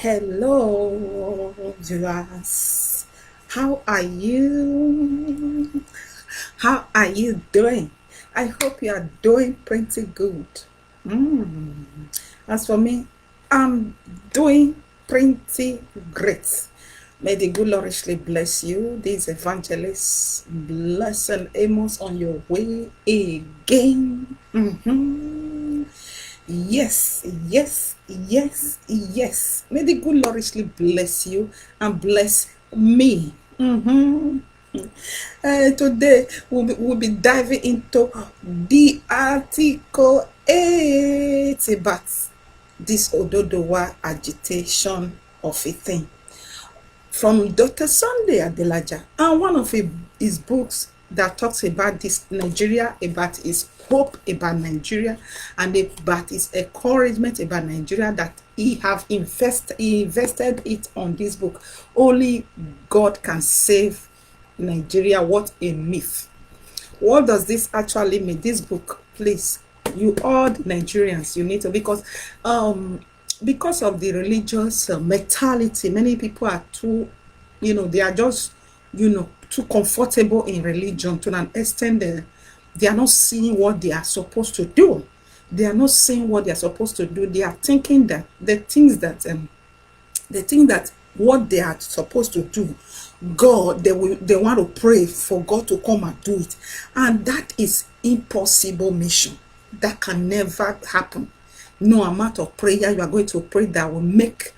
Hello, viewers. How are you? How are you doing? I hope you are doing pretty good. Mm. As for me, I'm doing pretty great. May the good Lord richly bless you. This evangelist, bless and Amos on your way again. Yes, yes, yes, yes. May the good Lord richly bless you and bless me. Today we'll be diving into the article 8 about this ODODUWA agitation of a thing from Dr. Sunday ADELAJA, and one of his books that talks about this Nigeria, about his hope about Nigeria, and about his encouragement about Nigeria, that he invested it on this book. Only God can save Nigeria. What a myth. What does this actually mean? This book, please, you all the Nigerians, you need to, because of the religious mentality, many people are too, they are just, too comfortable in religion to an extent that they are not seeing what they are supposed to do. They are not seeing what they are supposed to do. They are thinking that they think that what they are supposed to do, God, they want to pray for God to come and do it, and that is impossible mission. That can never happen. No amount of prayer you are going to pray that will make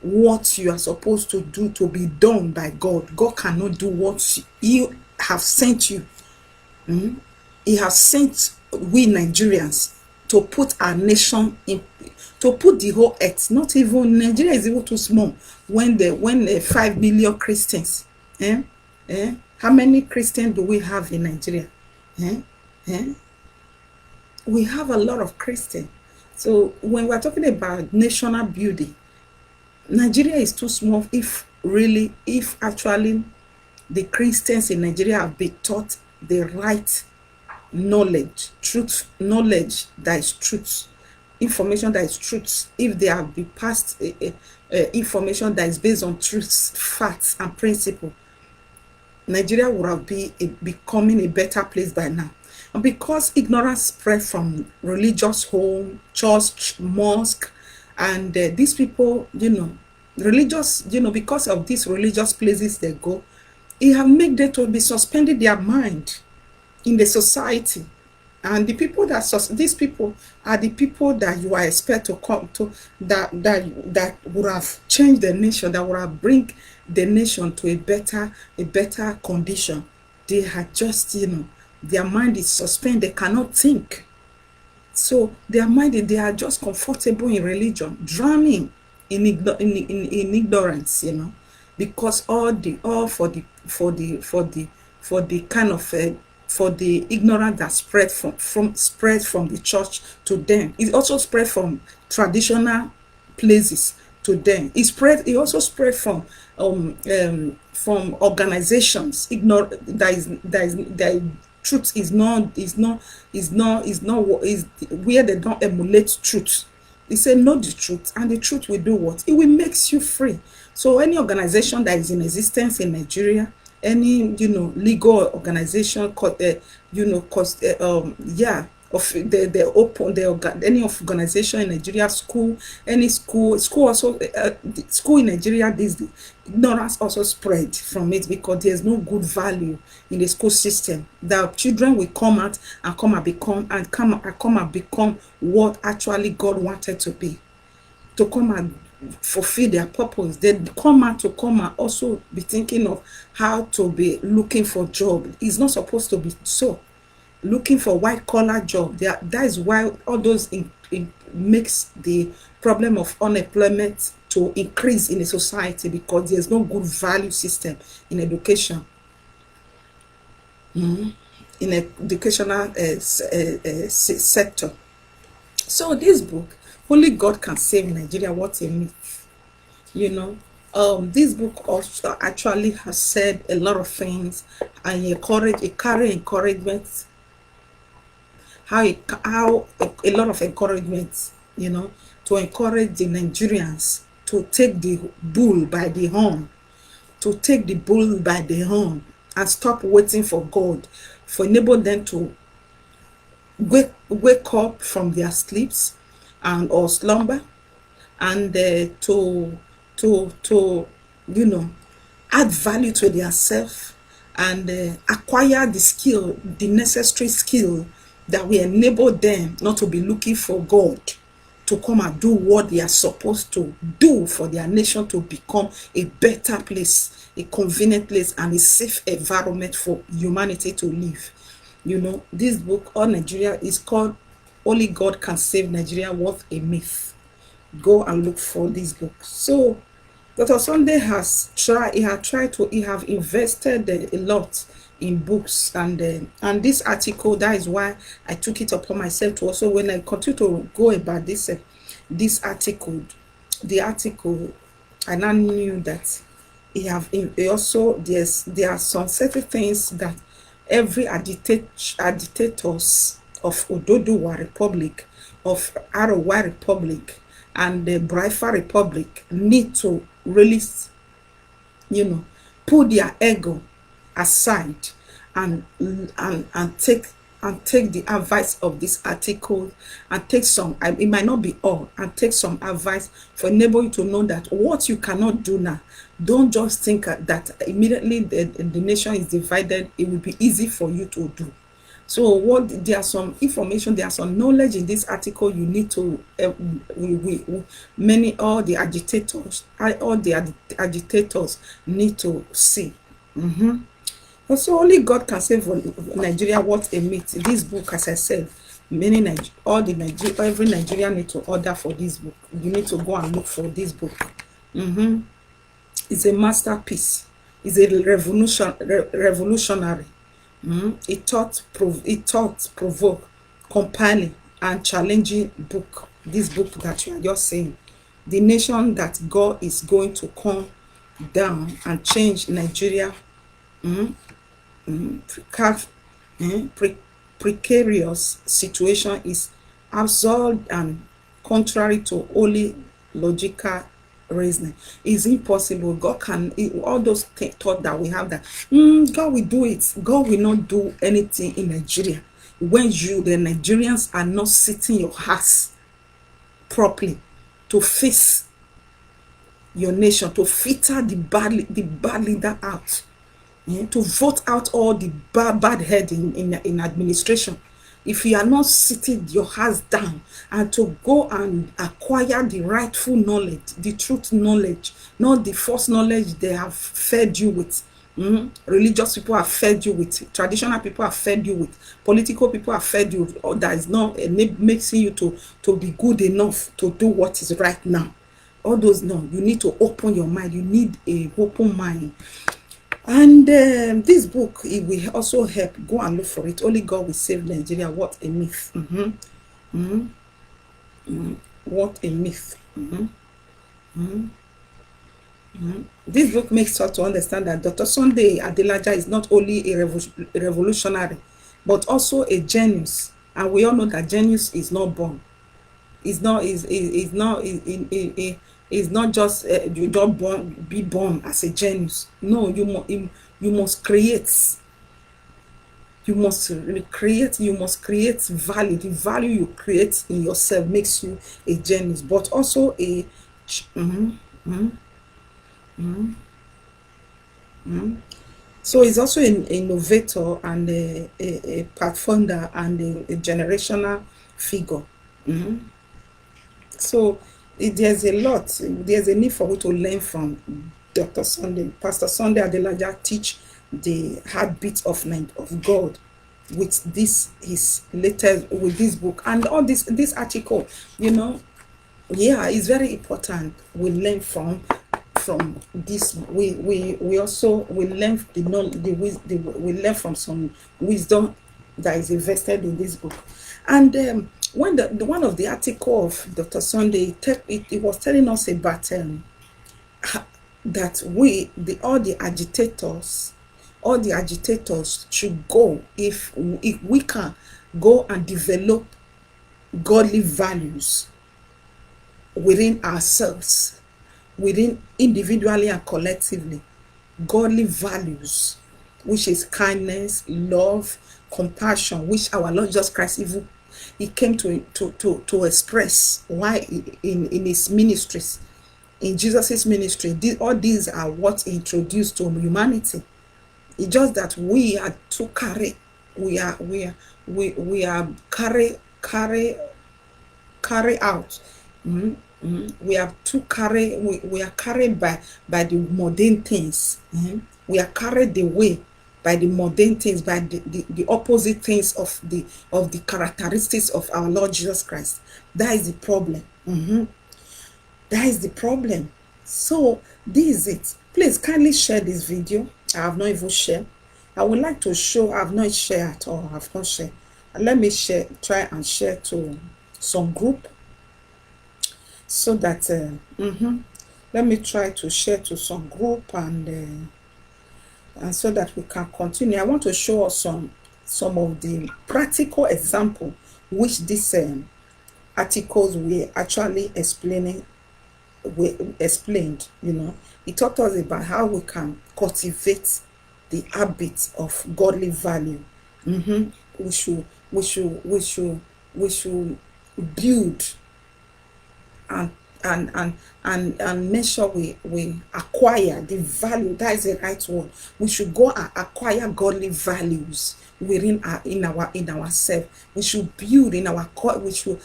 what you are supposed to do to be done by God. God cannot do what He have sent you. He has sent we Nigerians to put our nation in, to put the whole earth. Not even Nigeria is even too small. When 5 million Christians, how many Christians do we have in Nigeria? We have a lot of Christians. So when we're talking about national building, Nigeria is too small. If actually the Christians in Nigeria have been taught the right knowledge that is truth, information that is truth, if they have been passed information that is based on truths, facts, and principle, Nigeria would have been becoming a better place by now. And because ignorance spread from religious home, church, mosque, and these people, religious, because of these religious places they go, it have made them to be suspended their mind in the society. And the people these people are the people that you are expect to come to, that would have changed the nation, that would have bring the nation to a better condition. They had just, their mind is suspended. They cannot think. So their mind, they are just comfortable in religion, drowning in ignorance, because for the ignorance that spread from the church to them. It also spread from traditional places to them. It also spread from organizations. Truth is where they don't emulate truth. They say know the truth, and the truth will do what? It will make you free. So any organization that is in existence in Nigeria, any legal organization, any organization in Nigeria, school also, school in Nigeria, this ignorance also spread from it, because there's no good value in the school system. The children will come out and become what actually God wanted to be, to come and fulfill their purpose. They come and also be thinking of how to be looking for job. It's not supposed to be so. Looking for white collar job. That is why all those makes the problem of unemployment to increase in the society, because there's no good value system in education, in educational sector. So this book, only God can save Nigeria. What a myth. This book also actually has said a lot of things, and it carry encouragement. How a lot of encouragement, to encourage the Nigerians to take the bull by the horn, to take the bull by the horn and stop waiting for God, for enable them to wake up from their sleeps and or slumber, and to you know, add value to themselves, and acquire the skill, the necessary skill that will enable them not to be looking for God to come and do what they are supposed to do for their nation to become a better place, a convenient place, and a safe environment for humanity to live. You know, this book, All Nigeria, is called Only God Can Save Nigeria, What a Myth. Go and look for this book. So Dr. Sunday he have invested a lot in books, and this article, that is why I took it upon myself to also, when I continue to go about this article, the article, I now knew that he also, there are some certain things that every agitators of Ododuwa Republic, of Arowa Republic, and the Braifa Republic need to release, you know, put their ego aside, and take the advice of this article, and take some, it might not be all, and take some advice for enable you to know that what you cannot do now, don't just think that immediately the nation is divided, it will be easy for you to do. So there are some information, there are some knowledge in this article you need to all the agitators need to see. Also, only God can save Nigeria, what a myth. This book, as I said, every Nigerian need to order for this book. You need to go and look for this book. It's a masterpiece. It's a revolutionary. It thought provoke, compelling, and challenging book. This book that you are just saying, the nation that God is going to come down and change Nigeria. Precarious situation is absurd and contrary to only logical reasoning. It's impossible. God can, all those thoughts that we have, that God will do it. God will not do anything in Nigeria when the Nigerians, are not sitting your ass properly to face your nation, to filter the bad leader out, to vote out all the bad head in administration. If you are not sitting your ass down and to go and acquire the rightful knowledge, the truth knowledge, not the false knowledge they have fed you with. Religious people have fed you with, traditional people have fed you with, political people have fed you with, or that is not makes you to be good enough to do what is right now. All those, no, you need to open your mind. You need a open mind. And this book, it will also help. Go and look for it. Only God will save Nigeria. What a myth. What a myth. This book makes us to understand that Dr. Sunday ADELAJA is not only a revolutionary, but also a genius. And we all know that genius is not born. It's not just you don't be born as a genius. No, you must create. You must create. You must create value. The value you create in yourself makes you a genius, but also a So he's also an innovator and a pathfinder and a generational figure. So there's a lot. There's a need for you to learn from Dr. Sunday. Pastor Sunday ADELAJA teach the heartbeat of God with this with this book and all this article. You know, yeah, it's very important. We learn from this. We also learn we learn from some wisdom that is invested in this book. And when one of the article of Dr. Sunday, it was telling us about that all the agitators should go, if we can go and develop godly values within ourselves, within individually and collectively, godly values, which is kindness, love, compassion, which our Lord Jesus Christ even he came to express why in his ministries, in Jesus's ministry. All these are what he introduced to humanity. It's just that we are to carry, we are carry out. We have to carry, we are carried by the modern things. We are carried away by the modern things, by the opposite things of the characteristics of our Lord Jesus Christ. That is the problem. That is the problem. So this is it. Please kindly share this video. I have not even shared. I would like to show I have not shared at all. I have not shared. Let me share, try and share to some group, so that let me try to share to some group, and so that we can continue. I want to show us some of the practical example which these articles were actually explained. It taught us about how we can cultivate the habits of godly value. We should build and make sure we acquire the value. That is the right word. We should go and acquire godly values within in ourselves. We should build in our core. We should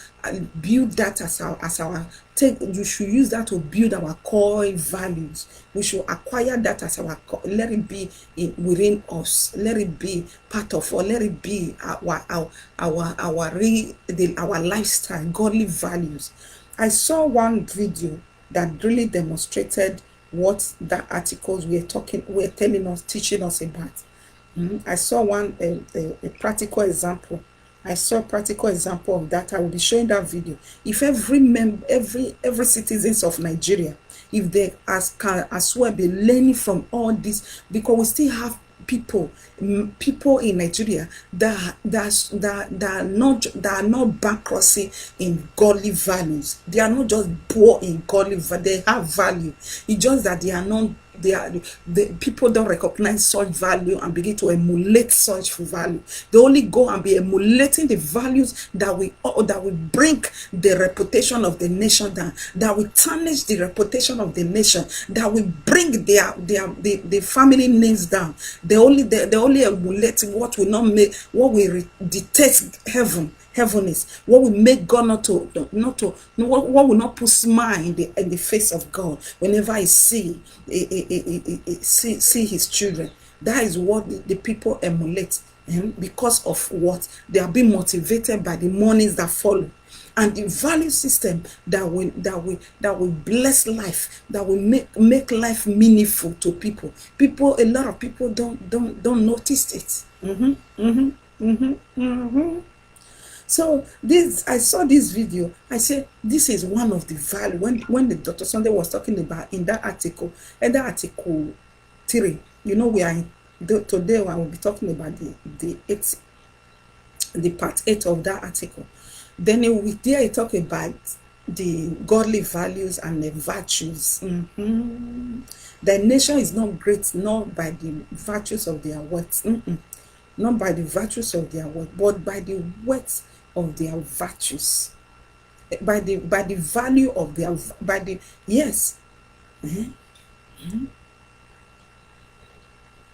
build that as our take. You should use that to build our core values. We should acquire that as our core. Let it be within us. Let it be part of, or let it be our lifestyle, godly values. I saw one video that really demonstrated what that articles we're telling us, teaching us about. I saw a practical example. I saw a practical example of that. I will be showing that video. If every citizens of Nigeria, if they can as well be learning from all this, because we still have people in Nigeria that are not bankruptcy in godly values. They are not just poor in godly values. They have value. It's just that they are not. The people don't recognize such value and begin to emulate such value. They only go and be emulating the values that will bring the reputation of the nation down, that will tarnish the reputation of the nation, that will bring the family names down. They only emulate what will not make, what will detect heaven. Heaviness, what will make God what will not put smile in the face of God whenever I see his children. That is what the people emulate, because of what they are being motivated by the monies that follow, and the value system that will bless life, that will make life meaningful to people. A lot of people don't notice it. So I saw this video. I said, this is one of the value. When the Dr. Sunday was talking about in that article, article 3, we are today I will be talking about the part 8 of that article. Then he talk about the godly values and the virtues. The nation is not great, not by the virtues of their words, not by the virtues of their words, but by the words of their virtues, by the value of their, by the, yes.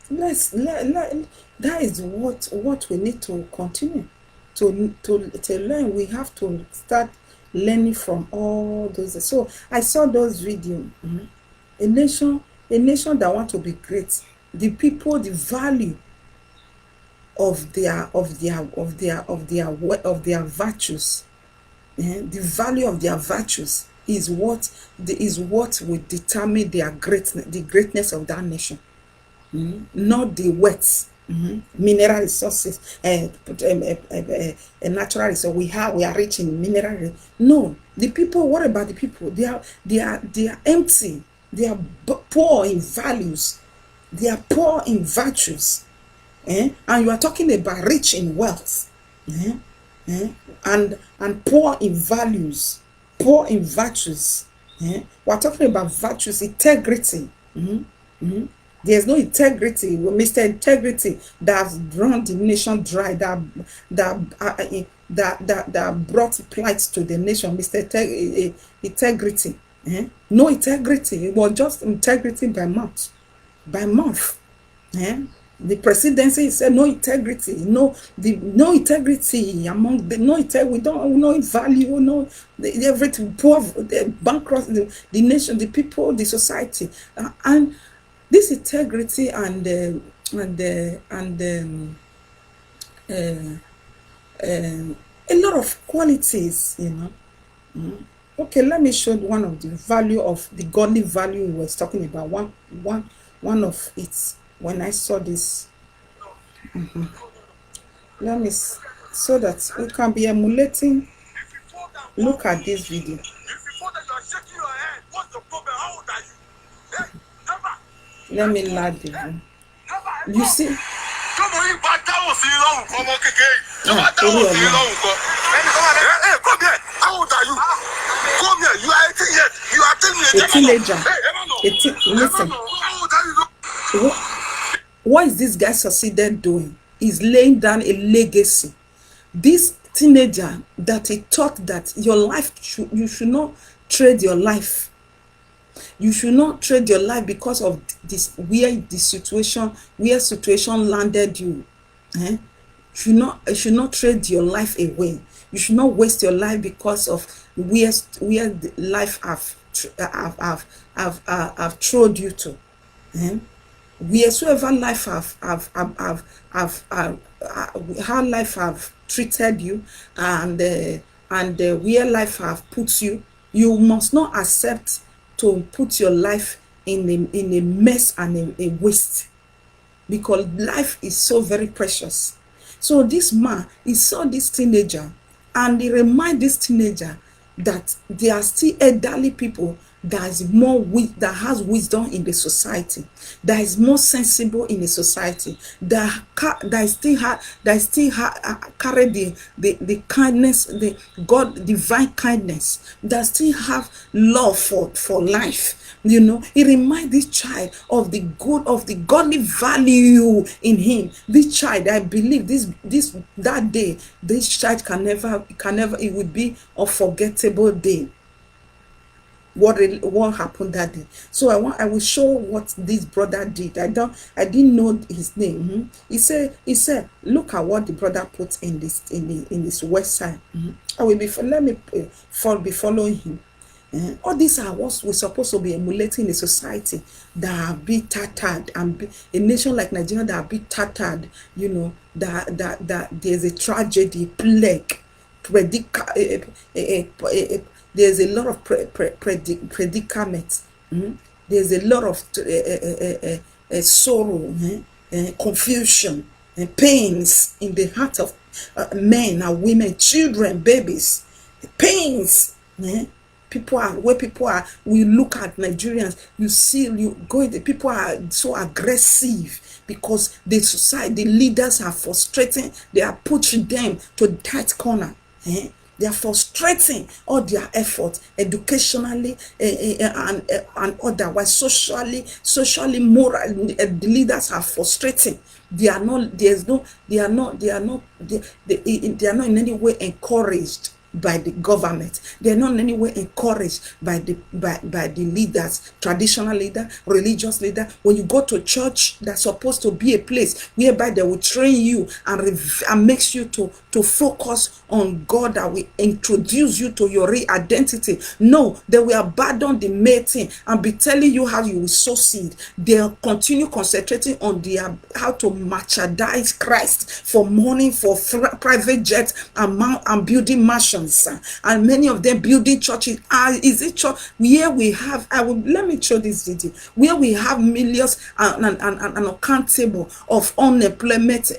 That is what we need to continue to learn. We have to start learning from all those. So I saw those videos. A nation that want to be great, the people, the value of their virtues, the value of their virtues is what will determine the greatness of that nation, not the wealth, mineral resources, natural resources. We are rich in mineral. No, the people. What about the people? They are empty. They are poor in values. They are poor in virtues. And you are talking about rich in wealth, and poor in values, poor in virtues. We're talking about virtues, integrity. There's no integrity. Mr. Integrity that has run the nation dry, that brought plight to the nation. Mr. Integrity. No integrity. It was just integrity by mouth. By mouth. The presidency said no integrity, no integrity among the no integrity. We don't no value, no everything poor, the bankrupt, the nation, the people, the society, and this integrity a lot of qualities, Okay, let me show one of the value of the godly value we were talking about. One of it when I saw this. Let me so that we can be emulating. Look at this video. Let me lad it. You see? Come here. How old are you? Come here. You are 18 years. You are 10 years. A teenager. Listen. What is this guy succeeded doing? He's laying down a legacy. This teenager that he thought that your life, you should not trade your life. You should not trade your life because of this where situation landed you. You should not trade your life away. You should not waste your life because of where the life have thrown you to. Wheresoever life how life have treated you, and where life have put you, you must not accept to put your life in a mess and a waste, because life is so very precious. So this man, he saw this teenager, and he remind this teenager that there are still elderly people that has wisdom in the society, that is more sensible in the society, that still carry the kindness, the God divine kindness, that still have love for life. He reminds this child of the godly value in him. This child, I believe that day, this child can never, it would be a unforgettable day. What happened that day. So I will show what this brother did. I didn't know his name. He said, look at what the brother put in this website. I will be following him. All these are what we're supposed to be emulating a society that are be tattered, and a nation like Nigeria that are be tattered. That there's a tragedy, plague, there's a lot of predicaments. There's a lot of sorrow, confusion, and pains in the heart of men and women, children, babies. Pains. People are, we look at Nigerians, people are so aggressive because the leaders are frustrating. They are pushing them to that corner. They are frustrating all their efforts educationally and otherwise, socially, moral. The leaders are frustrating. They are not in any way encouraged by the government. They're not in any way encouraged by the leaders, traditional leader, religious leader. When you go to church, that's supposed to be a place whereby they will train you and makes you to focus on God, that will introduce you to your real identity. No, they will abandon the mating and be telling you how you will sow seed. They'll continue concentrating on how to merchandise Christ for money, for private jets and building mansions. And many of them building churches. Is it church where we have? Let me show this video where we have millions and uncountable of unemployment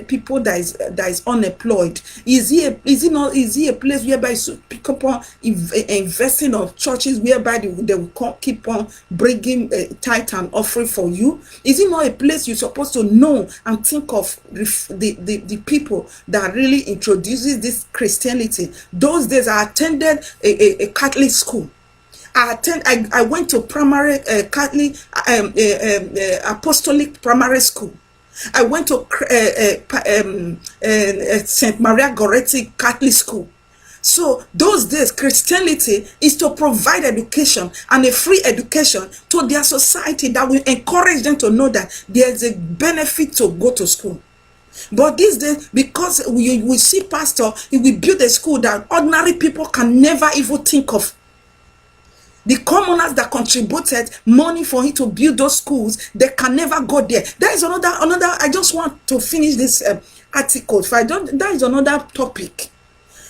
people that is unemployed. Is he a place whereby pick up on investing of churches whereby they will keep on bringing tithe and offering for you? Is it not a place you're supposed to know and think of the people that really introduces this Christianity? Those days I attended a Catholic school, I went to primary Catholic Apostolic primary school. I went to St. Maria Goretti Catholic school. So those days, Christianity is to provide education and a free education to their society that will encourage them to know that there is a benefit to go to school. But these days, because we see pastor, he will build a school that ordinary people can never even think of. The commoners that contributed money for him to build those schools, they can never go there. That is another. I just want to finish this article. If I don't, that is another topic.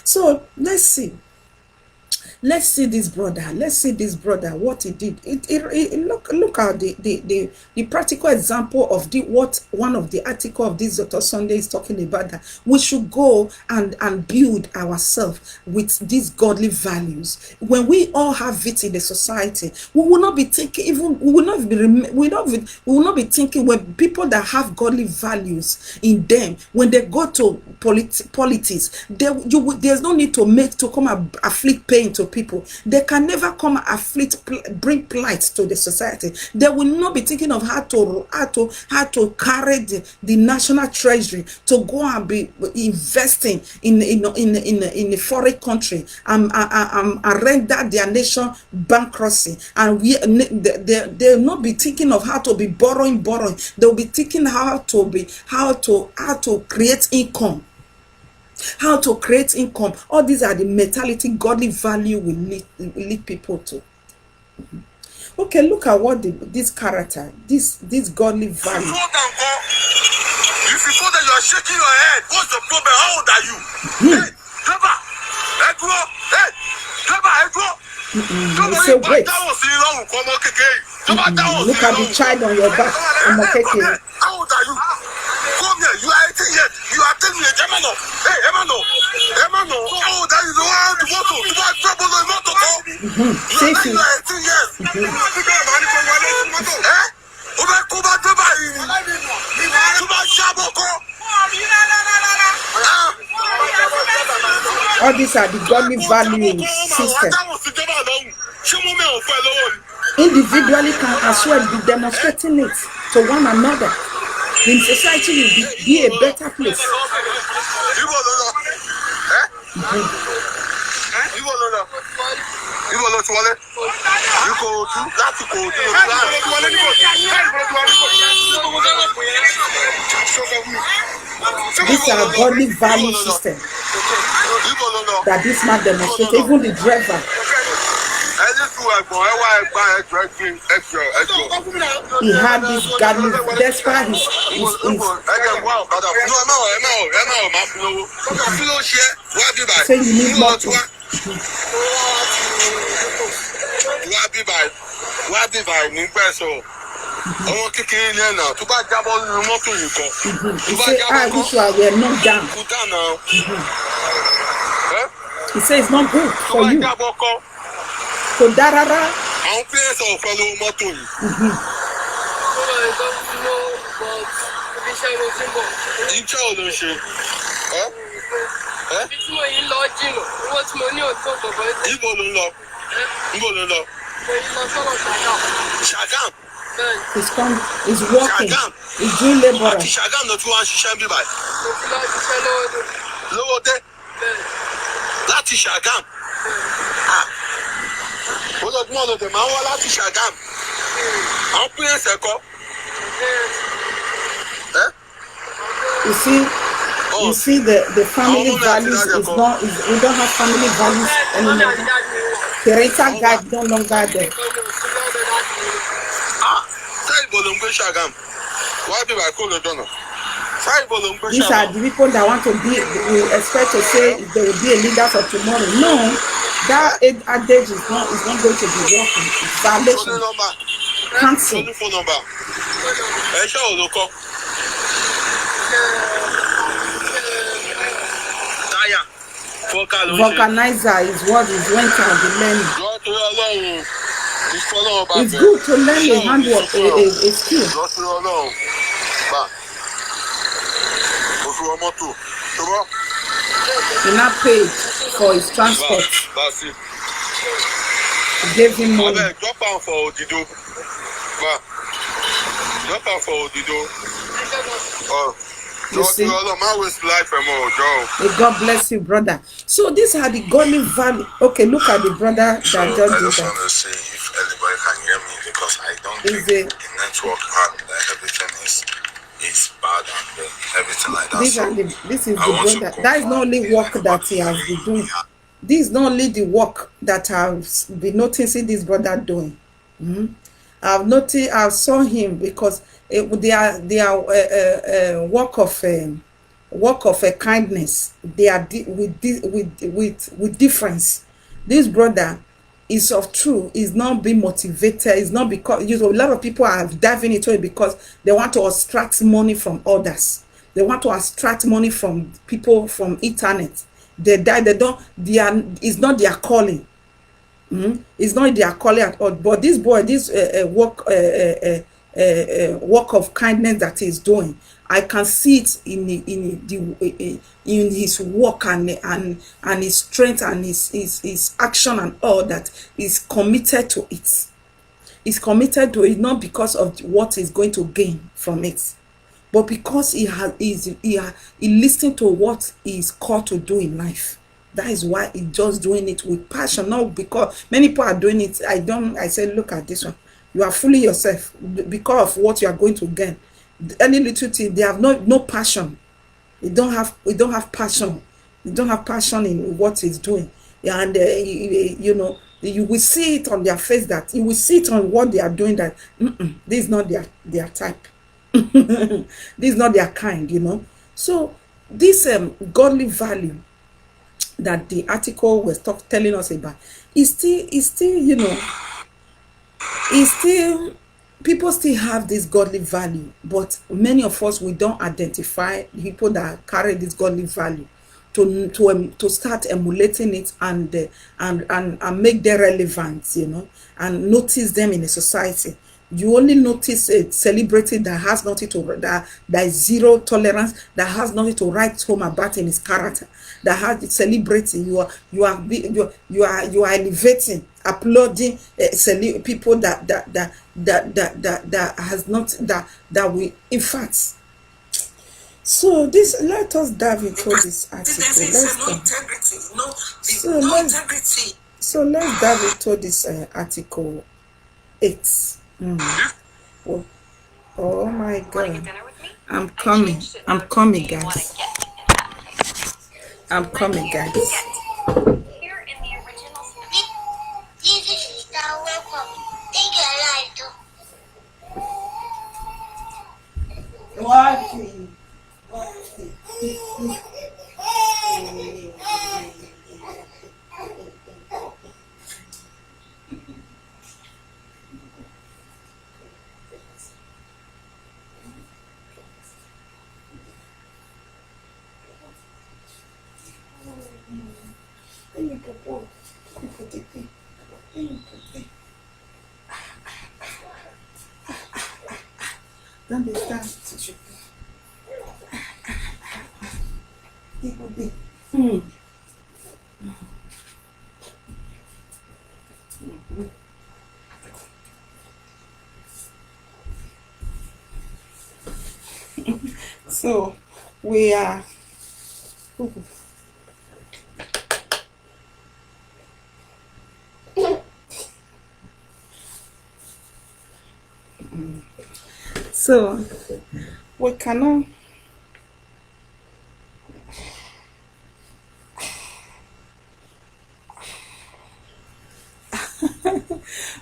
So let's see. Let's see this brother. Let's see this brother. What he did. Look at the practical example of what one of the article of this Dr. Sunday is talking about. That we should go and build ourselves with these godly values. When we all have it in the society, we will not be thinking. Even we will not be thinking when people that have godly values in them, when they go to politics, there's no need to come and afflict pain to people. They can never come and bring plight to the society. They will not be thinking of how to carry the national treasury to go and be investing in a foreign country and render their nation bankruptcy. And they'll not be thinking of how to be borrowing. They'll be thinking how to create income. How to create income. All these are the mentality, godly value will lead people to. Okay, look at what this character, this godly value. If you thought that you are shaking your head, what's the problem? How old are you? Hey, Trevor, So wait. Look at the child on your back. How old are you? Come here, you are 18 years. You are telling me, Emano. Hey, Emano. How old are you? You are the motor. You are trouble in motor. You are 18 years. All these are the godly value system. Individually can as well be demonstrating it to one another. The society will be a better place. These are godly value system that this man demonstrated. Even the driver, he had this godly, despite his say you need more to. He said, I wish you were not down. He said it's not good for you. So darara. He's walking. He's doing labor. Láti Ṣàgámù. Olódùmọ̀ ló dé máa ń wá láti Ṣàgámù. Àwọn parents ẹ̀kọ́. You see the family values we don't have family values anymore. Parental guide no longer there. These are the people that want to be, we expect to say they will be a leaders of tomorrow. No, that adage is not going to be working. It's violation. Cancel. Vulcanizer is what is went on the learning. It's good to learn a handwork, a skill. He not paid for his transport. gave him money. Drop out for Odido. Drop out for Odido. You see? May God bless you, brother. So these are the godly value. Okay, look at the brother that just did that. I just want to see if anybody can hear me, because I don't think the network and everything is bad and everything like that. This is the brother. That is not only work that he has been doing. This is not only the work that I've been noticing this brother doing. I've noticed. I saw him because they are work of kindness. They are with difference. This brother is of true. Is not being motivated. It's not because a lot of people are diving into it because they want to extract money from others. They want to extract money from people from internet. They die. They don't. They are. It's not their calling. It's not their calling at all. But this boy, this work of kindness that he's doing, I can see it in his work and his strength and his action and all that. He's committed to it. He's committed to it not because of what he's going to gain from it, but because he listened to what he's called to do in life. That is why he's just doing it with passion, not because many people are doing it. I say, look at this one. You are fooling yourself because of what you are going to gain. Any little thing, they have no passion. We don't have passion. You don't have passion in what he's doing. And you will see it on their face, that you will see it on what they are doing, that this is not their type. This is not their kind, So this godly value that the article was telling us about is still people still have this godly value, but many of us, we don't identify people that carry this godly value to start emulating it and make them relevant, and notice them in a society. You only notice a celebrity that has nothing to that is zero tolerance, that has nothing to write home about in his character, that has celebrating. You are elevating, applauding people that has not that we, in fact. So let us dive into this article. Let's dive into this article 8. Oh my God. I'm coming, guys. I'm coming, guys. Here in the original So we are so we cannot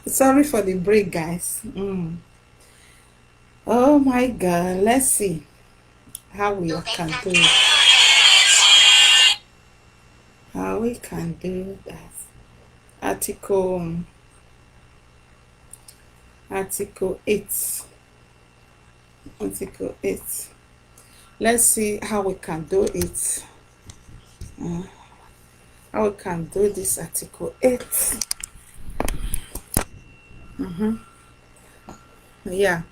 sorry for the break, guys. Oh my God, let's see how we can do it. How we can do that. Article 8. Article 8. Let's see how we can do it. How we can do this Article 8. Yeah.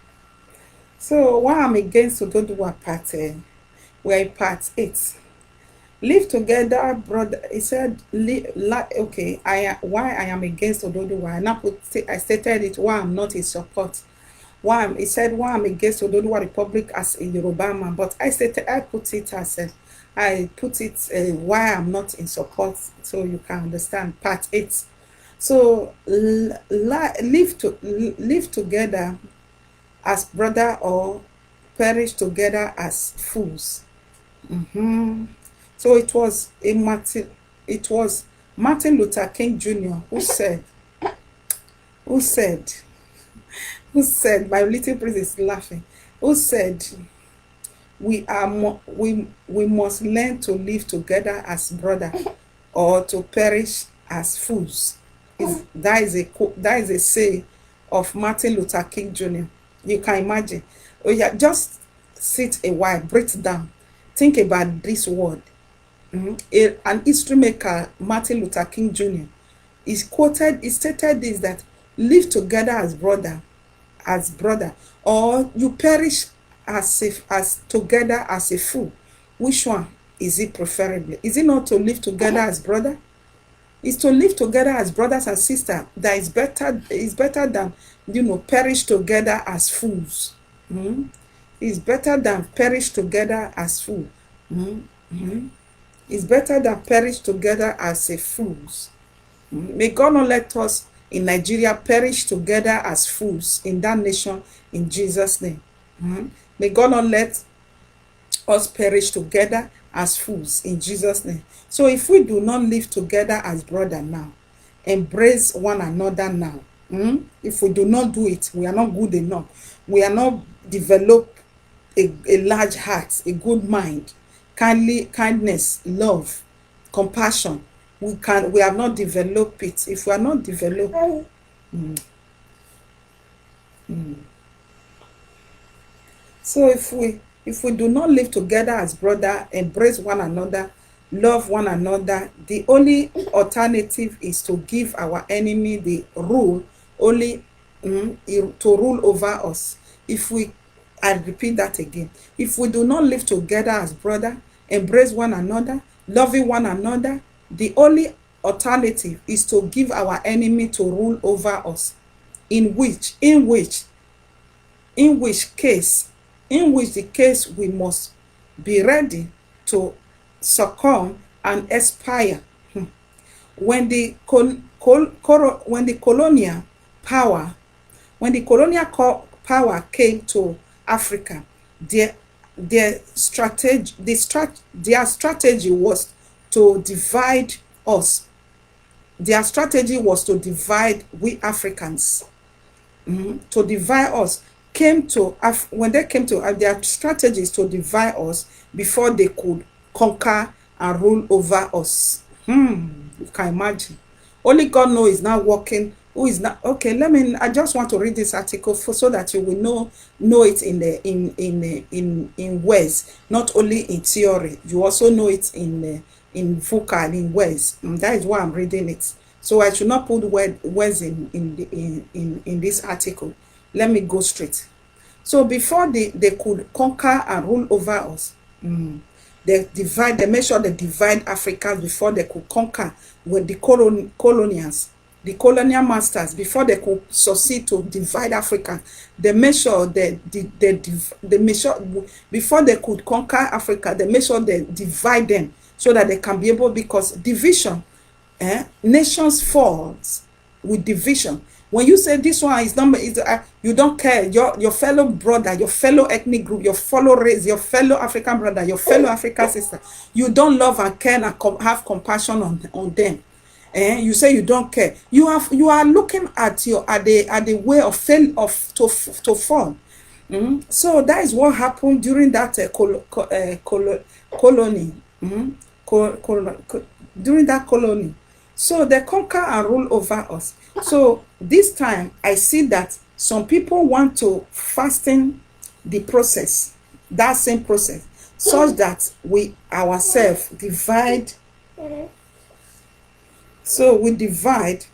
So while I'm against ODODUWA part, we're in part 8. live together, brother. He said, okay, why I am against Ododuwa. I stated it why I'm not in support. He said why I'm against Ododuwa Republic as a Yoruba man, but I put it as why I'm not in support, so you can understand. Part 8. So live together as brother or perish together as fools. So it was Martin Luther King Jr. who said, my little priest is laughing, who said, we must learn to live together as brother or to perish as fools. That is a say of Martin Luther King Jr. You can imagine. Oh yeah, just sit a while, breathe down, think about this word. An history maker, Martin Luther King Jr., he stated this, that live together as brother, or you perish as together as a fool. Which one is it preferably? Is it not to live together as brother? It's to live together as brothers and sisters. That is better than, perish together as fools. It's better than perish together as fools. It's better than perish together as a fools. May God not let us in Nigeria perish together as fools in that nation, in Jesus' name. May God not let us perish together as fools in Jesus' name. So if we do not live together as brother now, embrace one another now, if we do not do it, we are not good enough. We are not develop a large heart, a good mind, kindness, love, compassion. We have not developed it. If we are not developed, so if we do not live together as brother, embrace one another, love one another, the only alternative is to give our enemy the rule, to rule over us. I repeat that again. If we do not live together as brother, embrace one another, loving one another, the only alternative is to give our enemy to rule over us. In which the case we must be ready to succumb and expire. When the colonial power came to Africa, their strategy was to divide us. Their strategy was to divide we Africans. To divide us. When they came to their strategies to divide us before they could conquer and rule over us. You can imagine. Only God knows is not working. Who is not okay? I just want to read this article so that you will know it in words, not only in theory. You also know it in vocal, in words. That is why I'm reading it. So I should not put words in this article. Let me go straight. So before they could conquer and rule over us, they made sure they divide Africa before they could conquer. With the colonials, the colonial masters, before they could succeed to divide Africa, they made sure before they could conquer Africa, they made sure they divide them so that they can be able, because division, nations falls with division. When you say this one is not, you don't care, your fellow brother, your fellow ethnic group, your fellow race, your fellow African brother, your fellow African sister, you don't love and care and have compassion on them. You say you don't care. You are looking at the way of to fall. So that is what happened during that colony. During that colony. So they conquer and rule over us. So this time I see that some people want to fasten the process, that same process, such that we ourselves divide. So we divide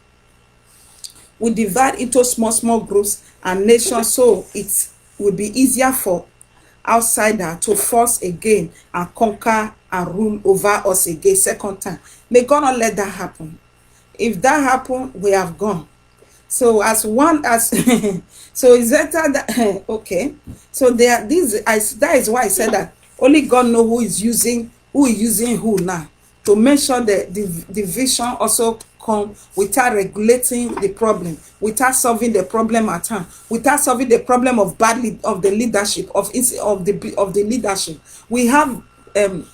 into small groups and nations, so it will be easier for outsider to force again and conquer and rule over us again second time. May God not let that happen. If that happen, we have gone. So as one as so is that okay. So there that is why I said that only God know who is using who now to make sure that the division also come without regulating the problem, without solving the problem at hand, without solving the problem of of the leadership of the leadership. We have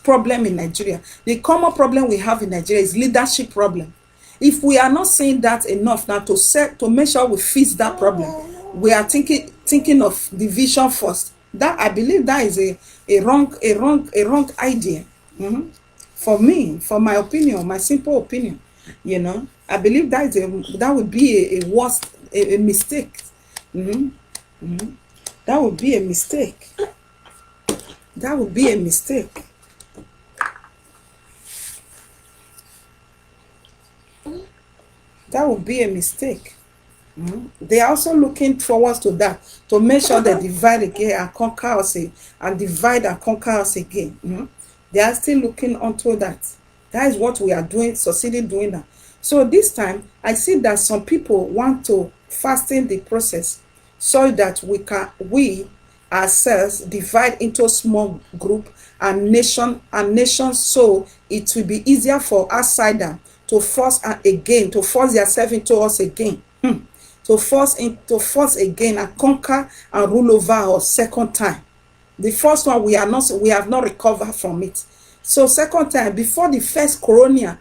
problem in Nigeria. The common problem we have in Nigeria is leadership problem. If we are not saying that enough now to make sure we fix that problem, we are thinking of division first. That I believe that is a wrong idea. For me, for my opinion, my simple opinion, I believe that would be a worst a mistake. That would be a mistake. That would be a mistake. That would be a mistake. They are also looking forward to that, to make sure they divide again and conquer us and divide and conquer us again. They are still looking onto that. That is what we are doing, succeeding doing that. So this time, I see that some people want to fasten the process so that we ourselves divide into small group and nations, so it will be easier for outsider to force themselves into us again. To force again and conquer and rule over us second time. The first one we have not recovered from it. So second time, before the first colonial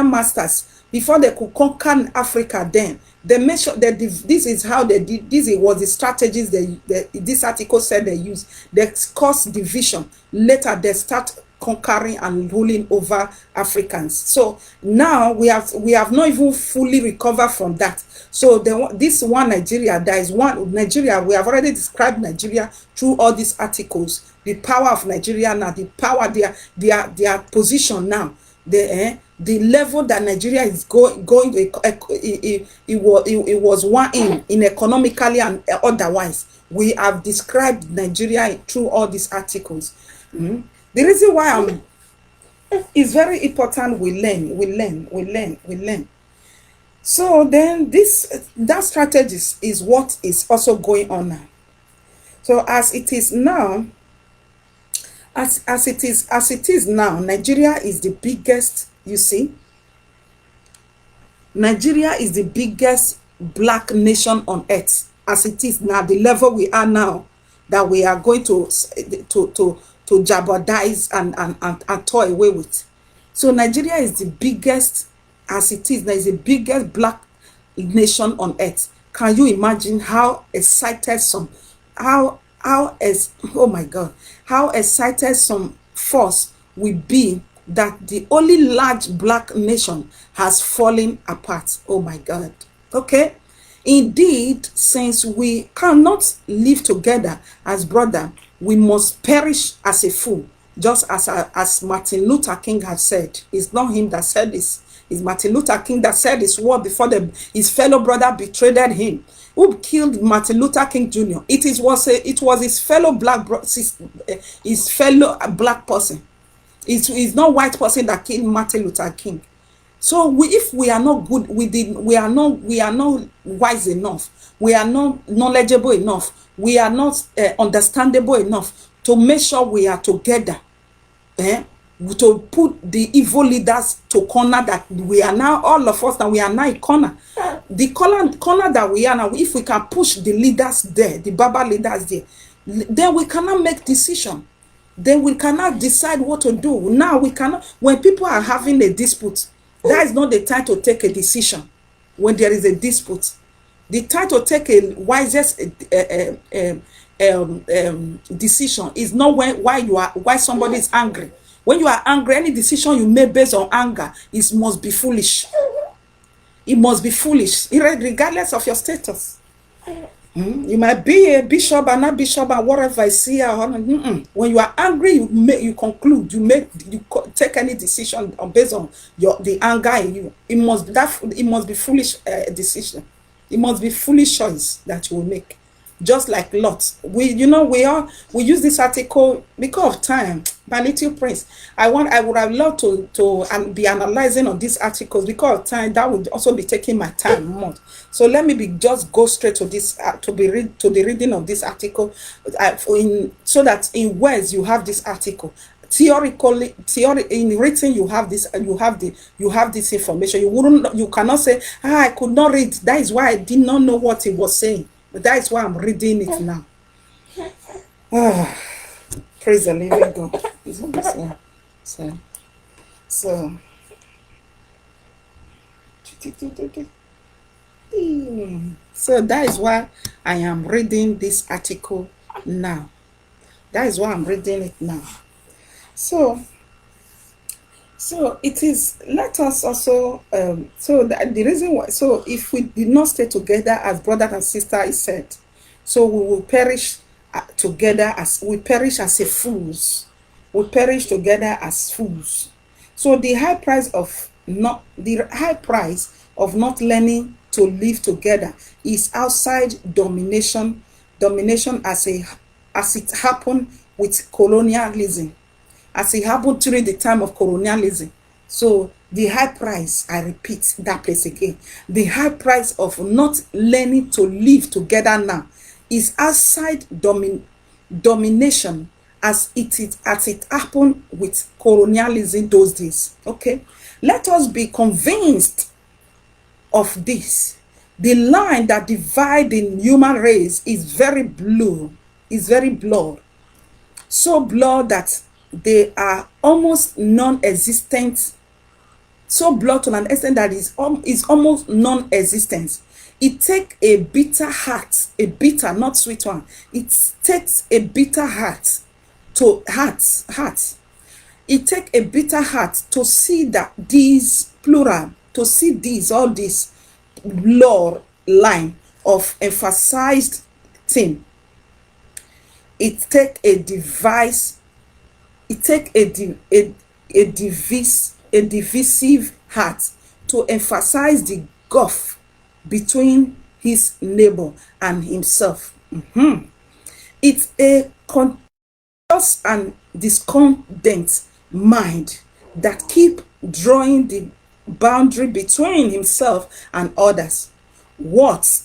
masters, before they could conquer Africa, then they made sure that this is how they did. This was the strategies this article said they used. They caused division. Later they start conquering and ruling over Africans. So now we have not even fully recovered from that. So this one Nigeria, there is one Nigeria. We have already described Nigeria through all these articles. The power of Nigeria now, the power, their position now, the level that Nigeria is going it was one in economically and otherwise. We have described Nigeria through all these articles. The reason why it's very important we learn. So then that strategy is what is also going on now. So as it is now, Nigeria is the biggest, you see. Nigeria is the biggest black nation on earth. As it is now, the level we are now, that we are going to jeopardize and toy away with. So Nigeria is the biggest, as it is, there is the biggest black nation on earth. Can you imagine how excited how excited some force will be that the only large black nation has fallen apart? Oh my God. Okay. Indeed, since we cannot live together as brother, we must perish as a fool, just as Martin Luther King had said. It's not him that said this. It's Martin Luther King that said this word before his fellow brother betrayed him. Who killed Martin Luther King Jr.? It was his fellow black person. It's not white person that killed Martin Luther King. So if we are not good, we are not wise enough, we are not knowledgeable enough, we are not understandable enough to make sure we are together, to put the evil leaders to corner, that we are now, all of us, that we are now a corner. The corner that we are now, if we can push the leaders there, the Baba leaders there, then we cannot make decision. Then we cannot decide what to do. Now we cannot, when people are having a dispute, that is not the time to take a decision. When there is a dispute, the time to take a wisest decision is not why somebody is angry. When you are angry, any decision you make based on anger, it must be foolish. It must be foolish, regardless of your status. You might be a bishop and not bishop and whatever I see. When you are angry, you conclude, you take any decision based on the anger in you. It must be foolish decision. It must be foolish choice that you will make. just like Lot. We use this article because of time. My little prince, I would have loved to be analyzing on these articles because of time. That would also be taking my time more. So let me be just go straight to this to the reading of this article, so that in words you have this article. Theory in written, you have this, and you have this information. You cannot say, I could not read, that is why I did not know what he was saying, but that is why I'm reading it now. Praise the living God. So so that is why I am reading this article now. That is why I'm reading it now. So it is, let us also, the reason why, so if we did not stay together as brother and sister is said, so we will perish together as a fools. We perish together as fools. So the high price of not learning to live together is outside domination as it happened with colonialism. As it happened during the time of colonialism. So the high price, I repeat that place again, the high price of not learning to live together now is outside domination as it happened with colonialism those days. Okay, let us be convinced of this. The line that divides the human race is very blue, so blurred that they are almost non-existent, so blurred to an extent that is almost non-existent. It takes a bitter heart, a bitter, not sweet one. It takes a bitter heart to It takes a bitter heart to see that these plural, to see all this blur line of emphasized thing. It takes a divisive heart to emphasize the gulf between his neighbor and himself. It's a conscious and discontent mind that keep drawing the boundary between himself and others. What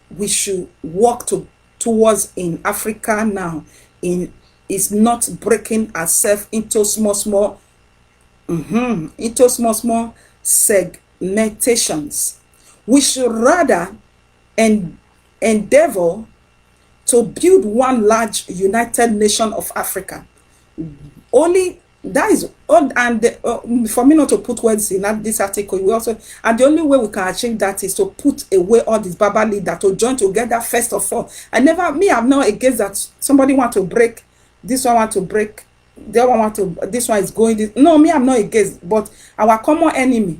we should work towards in Africa now is not breaking ourselves into small segmentations. We should rather endeavor to build one large united nation of Africa. Only that is all, and for me not to put words in this article, we also, and the only way we can achieve that is to put away all these Baba leaders to join together first of all. I'm not against that. Somebody want to break, this one want to break, the other one want to, this one is going this. No, I'm not against, but our common enemy,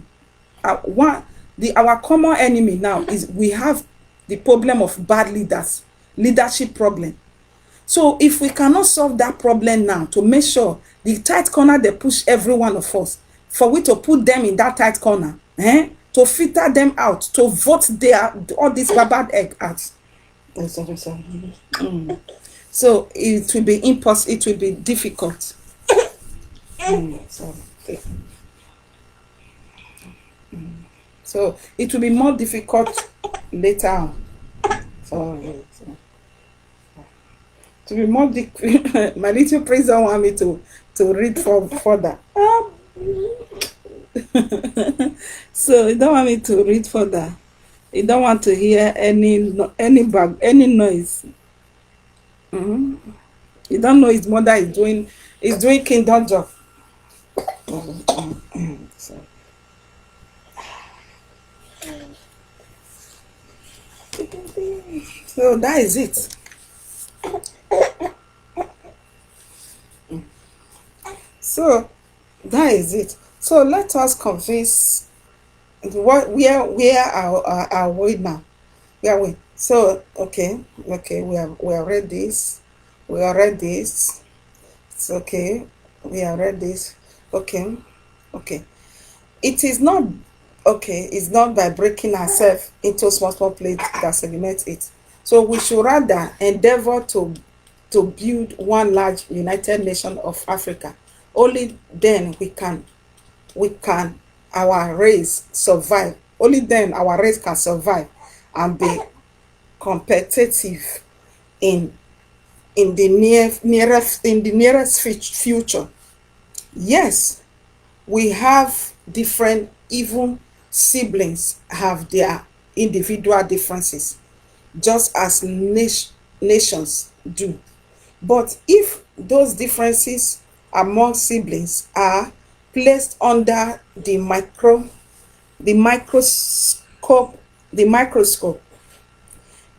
our common enemy now is we have the problem of bad leadership problem. So if we cannot solve that problem now, to make sure the tight corner they push every one of us, for we to put them in that tight corner, to filter them out, to vote all these bad egg out. So it will be impossible. It will be difficult. So it will be more difficult later on. To be more my little praise don't want me to read further. So you don't want me to read further. You don't want to hear any noise. You don't know his mother is doing kingdom job. So that is it. So that is it. So let us convince where are we now? Where are we? So okay, we are read this. We are read this. It's okay. We are read this. Okay. It is not okay. It's not by breaking ourselves into small plates that segment it. So we should rather endeavor to build one large United Nation of Africa. Only then we can our race survive. Only then our race can survive and be competitive in nearest future. Yes, we have different, even siblings have their individual differences, just as nations do. But if those differences among siblings are placed under the microscope,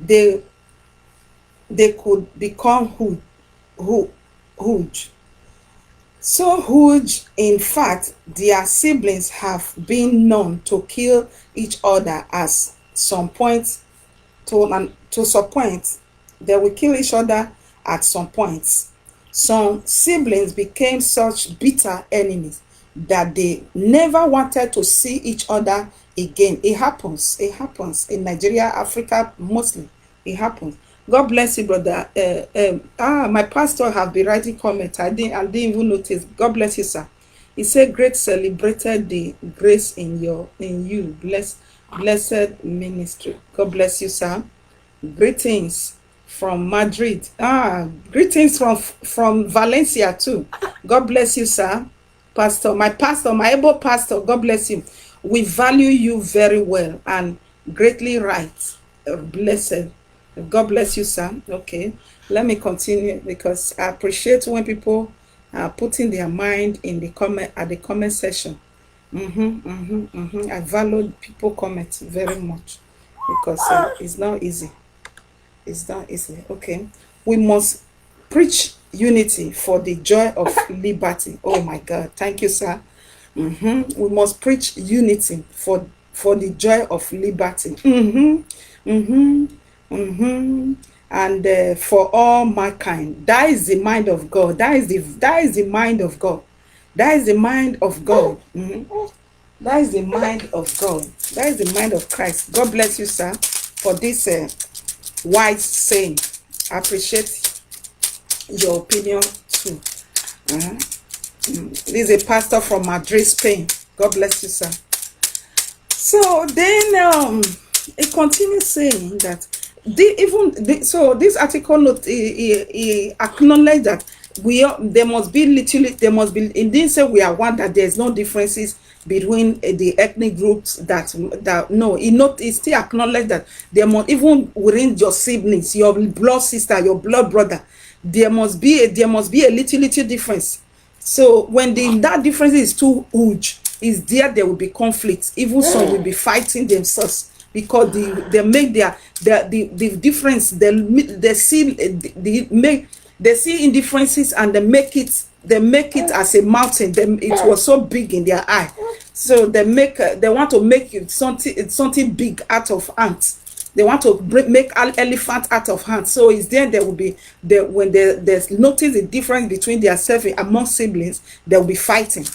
they they could become huge. So huge, in fact, their siblings have been known to kill each other as some point to some point. They will kill each other at some points. Some siblings became such bitter enemies that they never wanted to see each other again. It happens. It happens in Nigeria, Africa, mostly. It happens. God bless you, brother. My pastor have been writing comments. I didn't even notice. God bless you, sir. He said, "Great celebrated the grace in you. Blessed ministry." God bless you, sir. Greetings from Madrid. Greetings from Valencia too. God bless you, sir. Pastor, my able pastor, God bless you. We value you very well and greatly right. Blessed. God bless you, sir. Okay, let me continue because I appreciate when people are putting their mind in the comment at the comment section. I value people comment very much because it's not easy. It's not easy. Okay, we must preach unity for the joy of liberty. Oh my God, thank you, sir. We must preach unity for the joy of liberty. And for all mankind. That is the mind of God. That is the mind of God. That is the mind of God. That is the mind of God. That is the mind of Christ. God bless you, sir, for this wise saying. I appreciate your opinion too. This is a pastor from Madrid, Spain. God bless you, sir. So then it continues saying that so this article note he acknowledged that there must be it didn't say we are one, that there's no differences between the ethnic groups that no, it still acknowledged that there must, even within your siblings, your blood sister, your blood brother, there must be a little difference. So when that difference is too huge, there will be conflicts. Even some will be fighting themselves because they make the difference. They see indifferences and they make it as a mountain. It was so big in their eye, so they want to make it something big out of ants. They want to make an elephant out of ants. So it's there will be when there's notice the difference between themselves among siblings, they'll be fighting.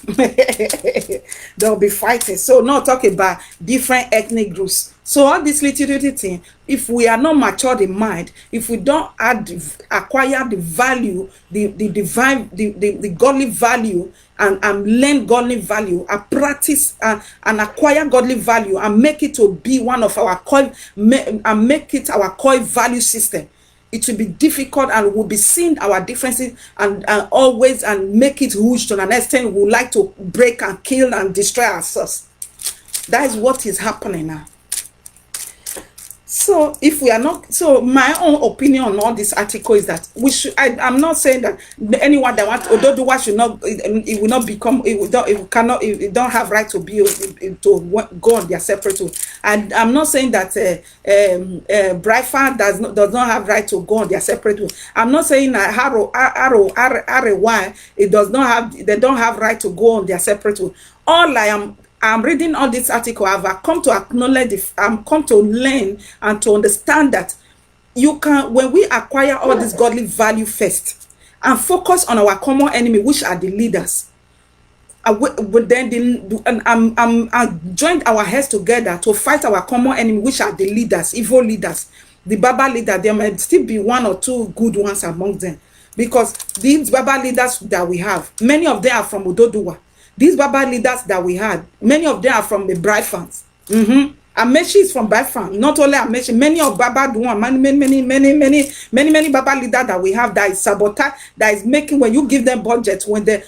They'll be fighting. So not talking about different ethnic groups. So all this little thing, if we are not matured in mind, if we don't acquire the value, the divine, the godly value, and learn godly value, and practice and acquire godly value, and make it to be one of our core, and make it our core value system, it will be difficult and we'll be seeing our differences and always and make it huge to an extent we would like to break and kill and destroy ourselves. That is what is happening now. So if we are not, so my own opinion on all this article is that we should, I'm not saying that anyone that wants ODODUWA should not, it will not become, it don't have right to be, to go on their separate road. And I'm not saying that Braifa does not have right to go on their separate road. I'm not saying that RY, they don't have right to go on their separate road. I'm reading all this article. I've come to acknowledge, I've come to learn and to understand that you can, when we acquire all this godly value first and focus on our common enemy, which are the leaders, I joined our heads together to fight our common enemy, which are the leaders, evil leaders. the Baba leader, there might still be one or two good ones among them. Because these Baba leaders that we have, many of them are from ODODUWA. These Baba leaders that we had, many of them are from the Bright fans. Amechi is from Biafran. Not only Amechi, many of Baba Duan, many Baba leaders that we have that is sabotage, that is making, when you give them budget, when they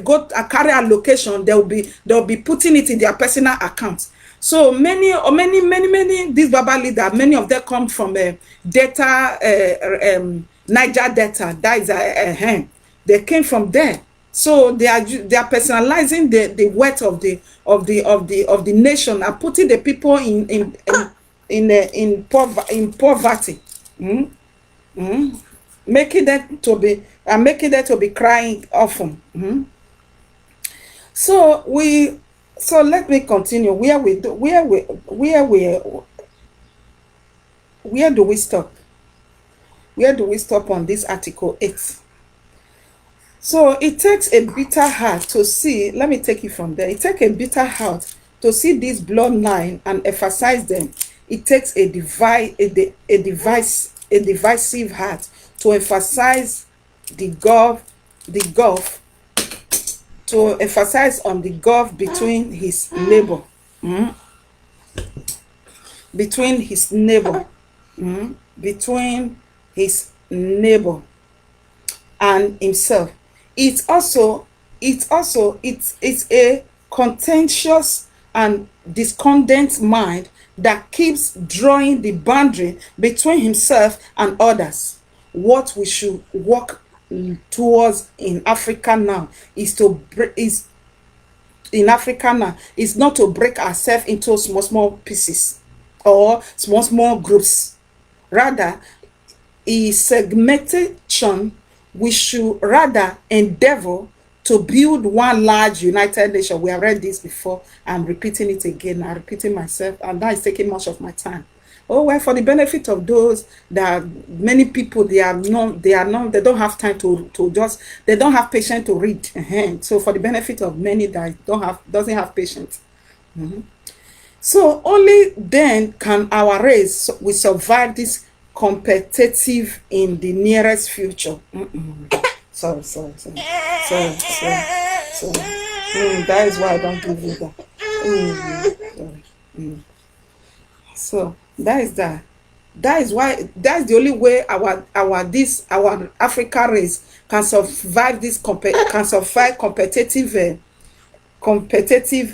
go carry allocation, they'll be putting it in their personal accounts. So many these Baba leaders, many of them come from Niger Delta. That is they came from there. So they are personalizing the wealth of the nation and putting the people in poverty, making them to be crying often. So let me continue. Where do we stop? Where do we stop on this article 8? So it takes a bitter heart to see, let me take it from there. It takes a bitter heart to see this bloodline and emphasize them. It takes a divisive heart to emphasize the gulf, to emphasize on the gulf between his neighbor. Between his neighbor. Between his neighbor and himself. It's a contentious and discordant mind that keeps drawing the boundary between himself and others. What we should work towards in Africa now is not to break ourselves into small pieces or small groups. Rather, is segmentation. We should rather endeavor to build one large united nation. We have read this before. I'm repeating it again. I'm repeating myself, and that is taking much of my time. Oh well, for the benefit of those that many people they don't have time to just, they don't have patience to read. So for the benefit of many that doesn't have patience. So only then can our race we survive this competitive in the nearest future. Sorry. That is why I don't give you that. So that is that. That is why, that's the only way our Africa race can survive this competitive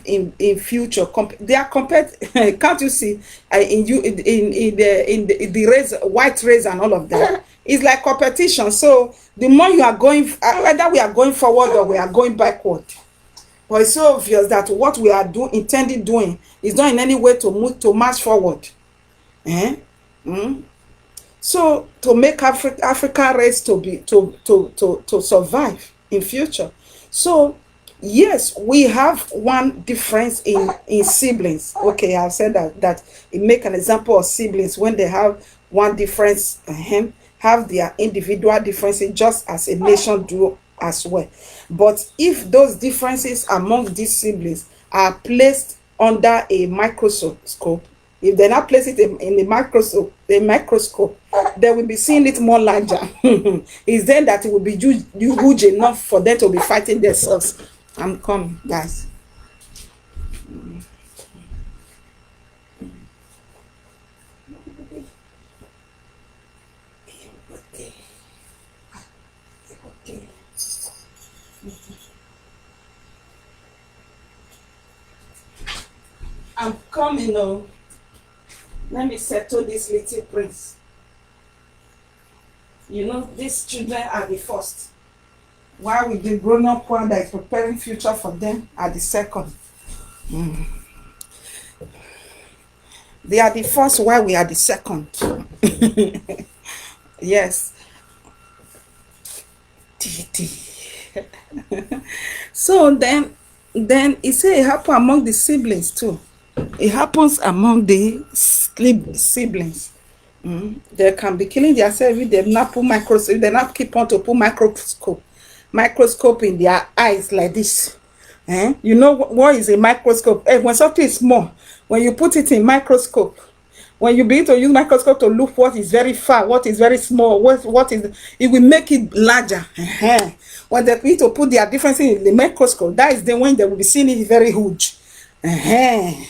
in future. They are can't you see in the race, white race and all of that? It's like competition. So the more you are going, whether we are going forward or we are going backward, but it's so obvious that what we are intending doing is not in any way to march forward. So to make Africa race to survive in future. So yes, we have one difference in siblings. Okay, I've said that it make an example of siblings when they have one difference, have their individual differences just as a nation do as well. But if those differences among these siblings are placed under a microscope, if they not place it in a microscope, they will be seeing it more larger. It's then that it will be huge enough for them to be fighting themselves. I'm coming, guys. I'm coming now. Let me settle this little prince. You know, these children are the first. While with the grown-up one that is preparing future for them are the second. They are the first while we are the second. Yes. So then it say it happen among the siblings too. It happens among the siblings. They can be killing themselves if they not put microscope. They not keep on to put microscope in their eyes like this. You know what is a microscope? When something is small, when you put it in microscope, when you begin to use microscope to look what is very far, what is very small, what is, it will make it larger. When they begin to put their differences in the microscope, that is the when they will be seeing it very huge. It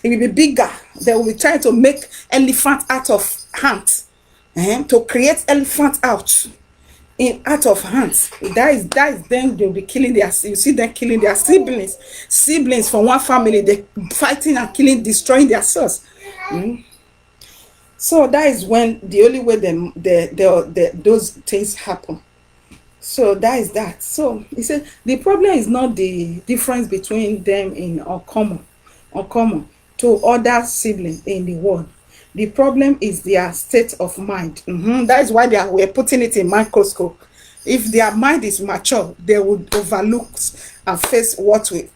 will be bigger. They will be trying to make elephant out of ants, to create elephant out of hands. That is them. They'll be killing their, you see them killing their siblings from one family. They fighting and killing, destroying their sons. So that is when the only way those things happen. So that is that. So he said the problem is not the difference between them in uncommon to other siblings in the world. The problem is their state of mind. That is why we're putting it in microscope. If their mind is mature, they would overlook and face what will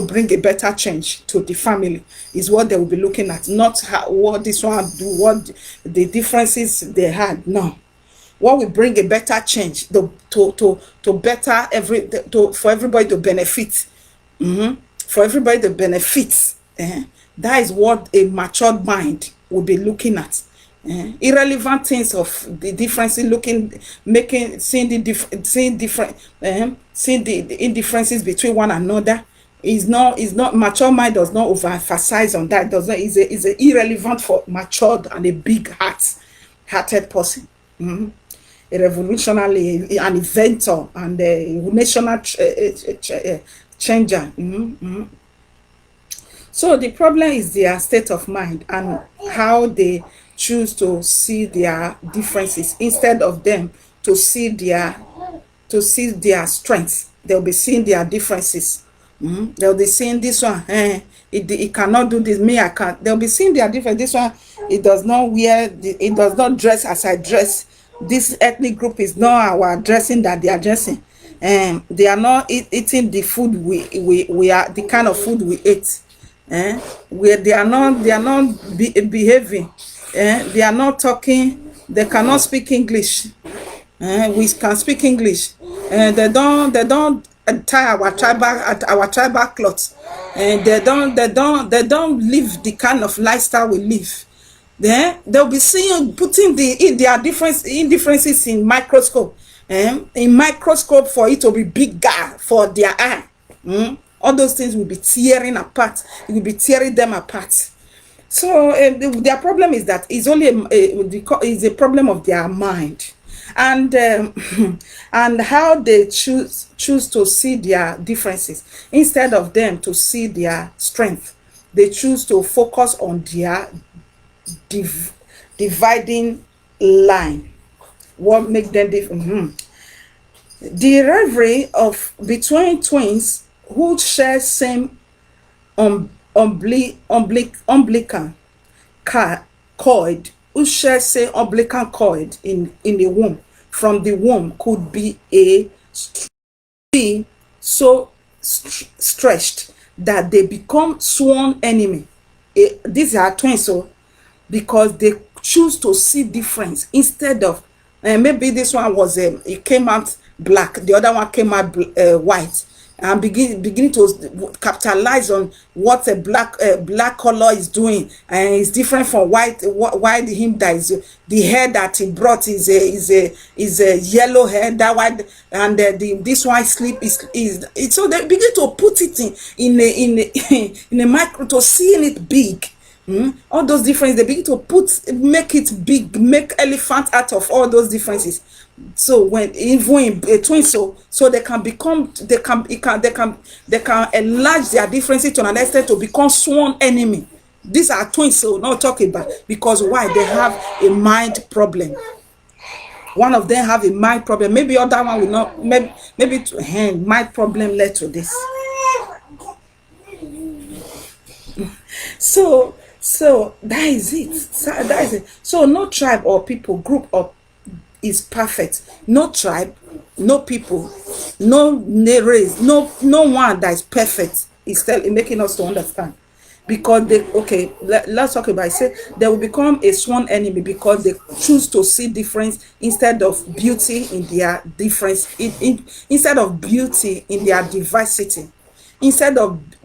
bring a better change to the family. Is what they will be looking at, not what this one do, what the differences they had. No, what will bring a better change to better for everybody to benefit. For everybody to benefit. That is what a matured mind will be looking at. Irrelevant things of the differences, seeing the indifferences between one another is not mature mind does not overemphasize on that. Does not is irrelevant for matured and a big hearted person. A revolutionary, an inventor, and a national changer. So the problem is their state of mind and how they choose to see their differences instead of them to see their strengths. They'll be seeing their differences. They'll be seeing this one. It cannot do this. Me, I can't. They'll be seeing their difference. This one, it does not dress as I dress. This ethnic group is not our dressing that they are dressing. They are not eating the food we are, the kind of food we eat. Where they are not behaving. They are not talking. They cannot speak English. We can speak English. They don't tie our tribal clothes. They don't live the kind of lifestyle we live. Then they'll be putting their indifferences in microscope. In microscope for it to be bigger for their eye. All those things will be tearing apart. It will be tearing them apart. So their problem is that it's only a problem of their mind, and how they choose to see their differences instead of them to see their strength. They choose to focus on their dividing line. What makes them different? The rivalry of between twins who share same umbilical cord, who share same umbilical cord in the womb, from the womb, could be so stretched that they become sworn enemy. These are twins, so because they choose to see difference instead of maybe this one was it came out black, the other one came out white, and beginning to capitalize on what a black color is doing, and it's different from white. Why him that is the hair that he brought is a yellow hair, that white, and this one sleep is so they begin to put it in a micro to seeing it big. All those differences, they begin to make it big, make elephant out of all those differences. So when even a twin, so they can enlarge their differences to an extent to become sworn enemy. These are twins, so not talking about, because why? They have a mind problem. One of them have a mind problem. Maybe other one will not. Maybe mind problem led to this. So that is it. So no tribe or people, group or is perfect. No tribe, no people, no race, no one that is perfect. Is making us to understand, because let's talk about it. Say they will become a sworn enemy because they choose to see difference instead of beauty in their difference, instead of beauty in their diversity,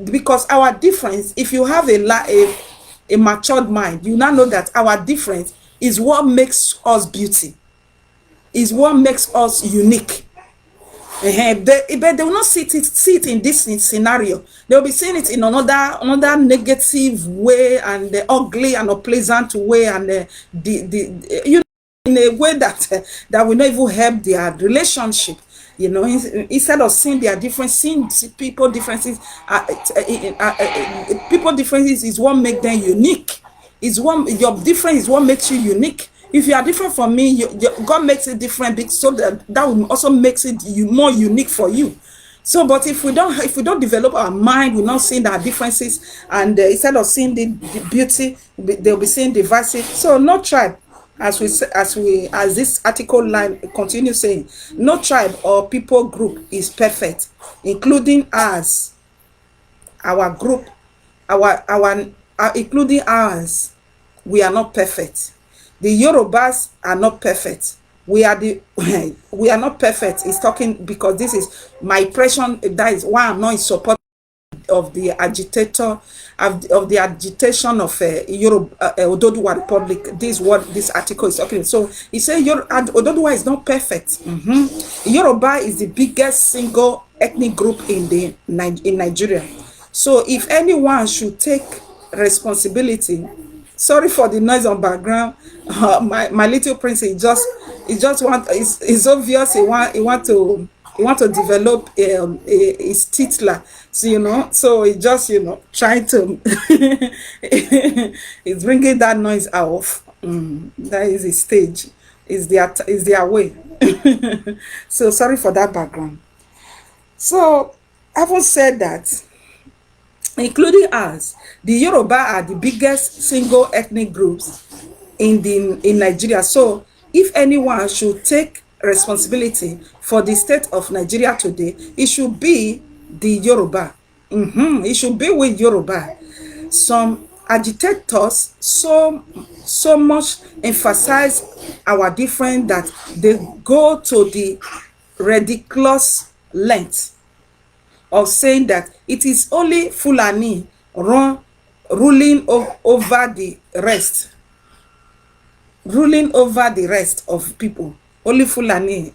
because our difference, if you have a matured mind, you now know that our difference is what makes us beauty, is what makes us unique. But they will not see it in this scenario. They will be seeing it in another negative way, and the ugly and unpleasant way, and the you know, in a way that will not even help their relationship. You know, instead of seeing their difference, seeing people differences, people differences is what make them unique. Is what your difference is what makes you unique. If you are different from me, God makes it different, so that will also makes it more unique for you. So, but if we don't develop our mind, we're not seeing our differences, and instead of seeing the beauty, they'll be seeing diversity. So, no tribe, as this article line continues saying, no tribe or people group is perfect, including us, our group, including ours. We are not perfect. The Yorubas are not perfect. We are not perfect. It's talking because this is my impression. That is why I'm not in support of the agitator of the agitation of Ododuwa Republic. This is what this article is talking. So he said Ododuwa is not perfect. Yoruba is the biggest single ethnic group in Nigeria. So if anyone should take responsibility, sorry for the noise on background. My little prince, it's obvious he want to develop his titler, so you know, so he just, you know, trying to he's bringing that noise off. That is his stage, is their way. So sorry for that background. So having said that, including us, the Yoruba are the biggest single ethnic groups in Nigeria. So if anyone should take responsibility for the state of Nigeria today, it should be the Yoruba. It should be with Yoruba. Some agitators so much emphasize our difference that they go to the ridiculous length of saying that it is only Fulani ruling over the rest, of people. Only Fulani.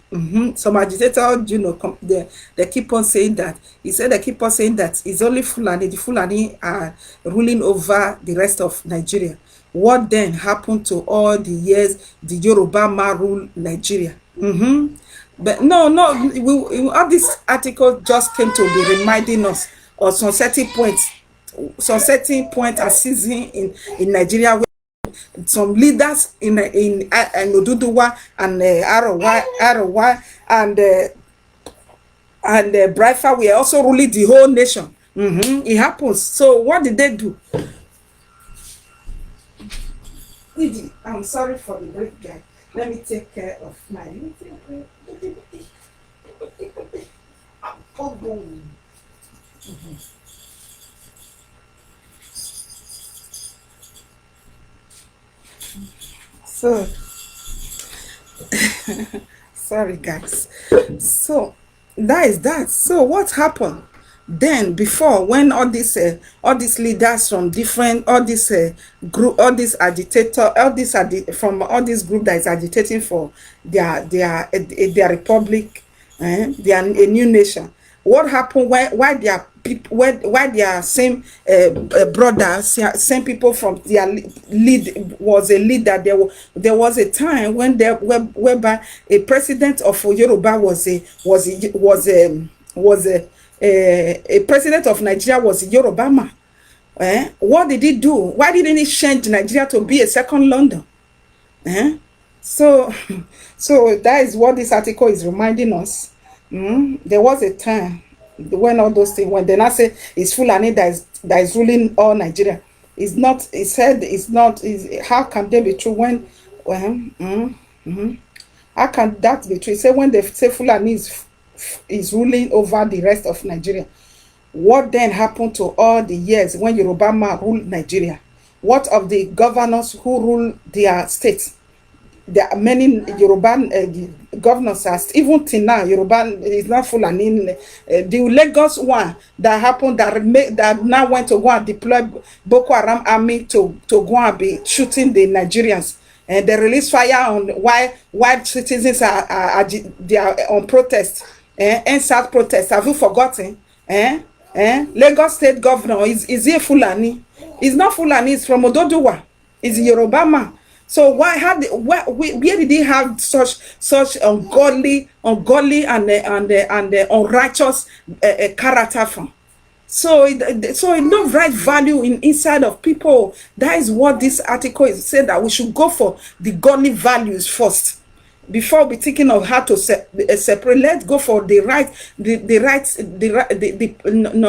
Some agitators, you know, they keep on saying that. He said they keep on saying that it's only Fulani. The Fulani are ruling over the rest of Nigeria. What then happened to all the years the Yoruba man rule Nigeria? But no, all this article just came to be reminding us of some certain points and season in Nigeria, where some leaders in ODODUWA and Arawa and Braifa were also ruling the whole nation. It happens. So what did they do? I'm sorry for the break, guy. Let me take care of my little. So sorry guys. So that is that. So what happened then before, when all these leaders from different, group, all these agitators, from all this group that is agitating for their republic, their a new nation, what happened? Why their people, why their same brothers, same people from their lead was a leader? There was a time when whereby a president of Yoruba was a president of Nigeria was a Yoruba man. What did he do? Why didn't he change Nigeria to be a second London? So that is what this article is reminding us. There was a time when all those things, when they now say it's Fulani that is ruling all Nigeria. It's not. It said it's not. How can they be true when? How can that be true? Say when they say Fulani is ruling over the rest of Nigeria. What then happened to all the years when Yoruba man ruled Nigeria? What of the governors who rule their states? there are many Yoruba governors are even till now Yoruba is not full and in the Lagos one that happened that now went to go and deploy Boko Haram army to go and be shooting the Nigerians, and they release fire on why citizens they are on protest, NSAS protest. Have you forgotten? Lagos state governor is he Fulani? He's not Fulani. He's from Ododuwa. He's a Yoruba man. So where did he have such ungodly and unrighteous character from? So it no right value inside of people. That is what this article is saying, that we should go for the godly values first before we thinking of how to separate. Let's go for the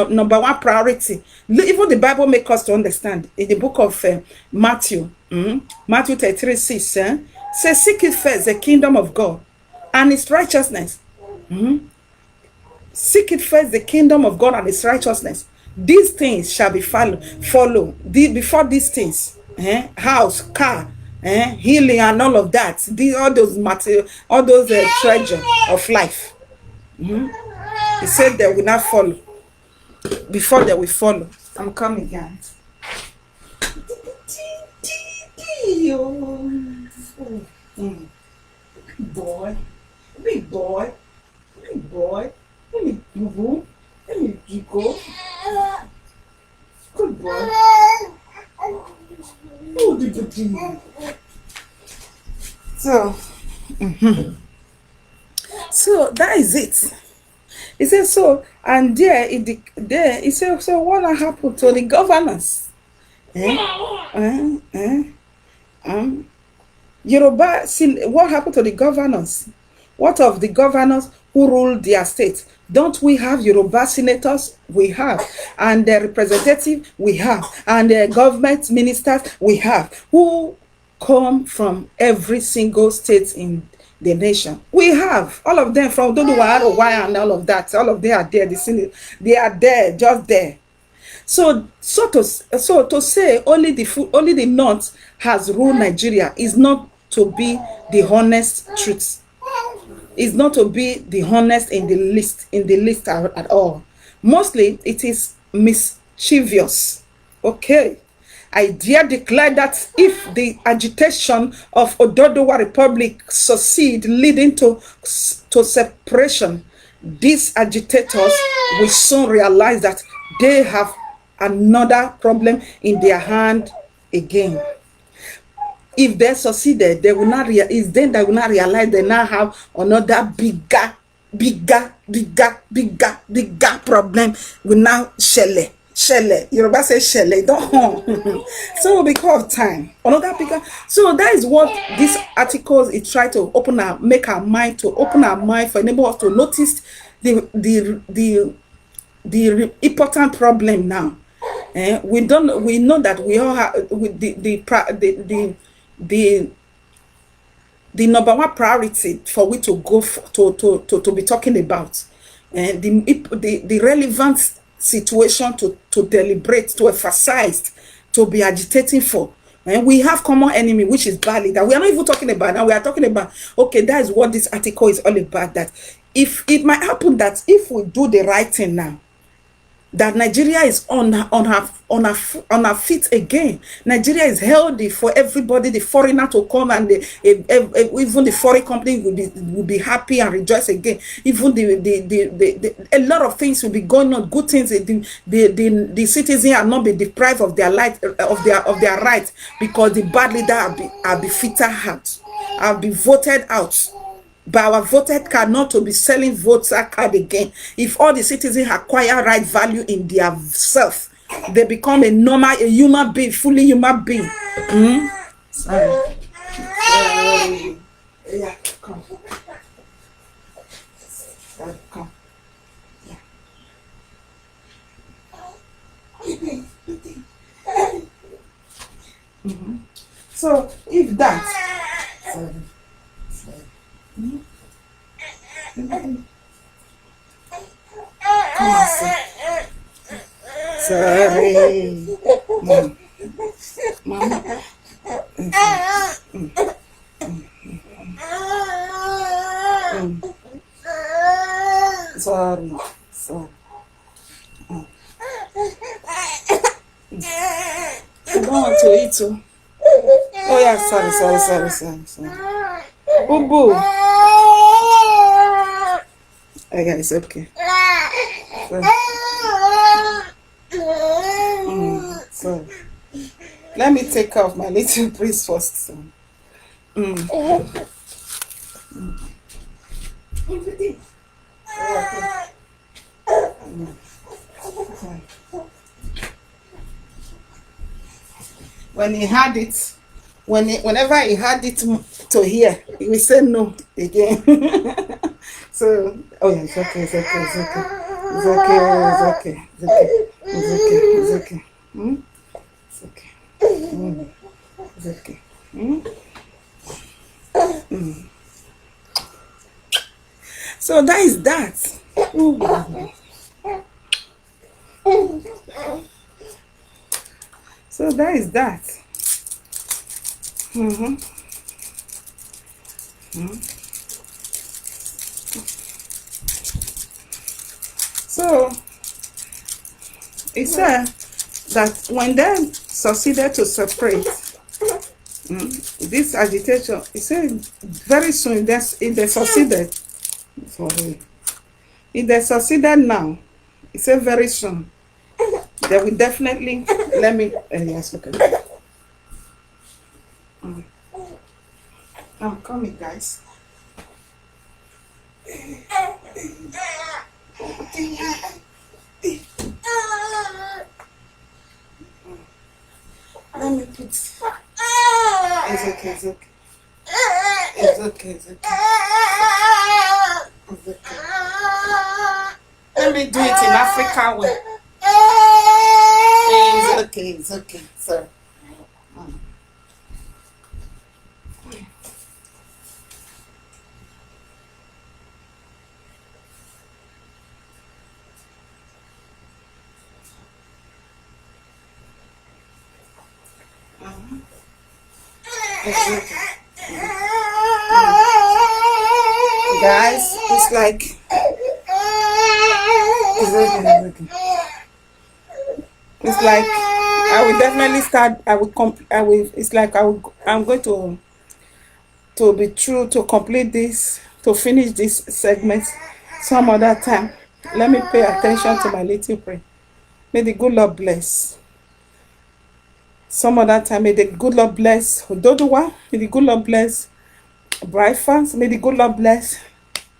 number one priority. Even the Bible makes us to understand in the book of Matthew, Matthew 33:6, says, seek it first, the kingdom of God and its righteousness. Seek it first, the kingdom of God and its righteousness. These things shall be follow. Before these things, house, car, healing and all of that, all those material, all those treasure of life, he said they will not follow. Before they will follow. I'm coming, guys. Boy, big boy, big boy. Let me go. Let me go. Good boy. Oh, so that is it. He said so, and there he said, so what happened to the governors? Yoruba, what happened to the governors? What of the governors who rule their state? Don't we have Yoruba senators? We have. And the representative? We have. And the government ministers? We have. Who come from every single state in the nation? We have. All of them from ODODUWA and all of that. All of them are there. They are there, just there. So to say only the North has ruled Nigeria is not to be the honest truth. Is not to be the honest in the list at all. Mostly it is mischievous. Okay. I dare declare that if the agitation of ODODUWA Republic succeed, leading to separation, these agitators will soon realize that they have another problem in their hand again. If they succeeded, they will not realize they now have another bigger problem. Will now shele. Yoruba say shele. Don't. So because of time, another bigger. So that is what this article is trying to open our mind for enable us to notice the important problem now. We know that we all have with the number one priority for we to go to be talking about, and the relevant situation to deliberate, to emphasize, to be agitating for. And we have common enemy, which is Bali, that we are not even talking about now. We are talking about, okay, that is what this article is all about. That if it might happen that if we do the right thing now, that Nigeria is on her feet again. Nigeria is healthy for everybody, the foreigner to come, and even the foreign company will be happy and rejoice again. Even a lot of things will be going on, good things. The citizens are not be deprived of their their rights because the bad leader will be filtered out, will be voted out. But our voted card not to be selling voter card again. If all the citizens acquire right value in their self, they become a human being, fully human being. Sorry. Yeah, come. Come. Yeah. So if that. Come on, sorry. Mama. sorry. Sorry. I don't want to eat too. Oh yeah, sorry. Boo boo. Oh yeah, it's okay. So let me take off my little priest first. So. When he had it, whenever he had it to hear, he will say no again. So, oh yeah, it's okay. Hmm? It's okay. It's okay. Hmm? So that is that. So that is that. So it said that when they succeeded to separate this agitation, it said very soon if they succeeded, sorry, if they succeeded now, it said very soon they will definitely let me yes, okay. I'm coming, guys. Let me put. It's okay. It's okay. It's okay. It's okay. It's okay. Let me do it in African way. It's okay. It's okay. Sorry. Guys, it's like it's like I will definitely start. It's like I'm going to be true to complete this, to finish this segment some other time. Let me pay attention to my little prayer. May the good Lord bless. Some other time, may the good Lord bless ODODUWA. May the good Lord bless Bright Fans. May the good Lord bless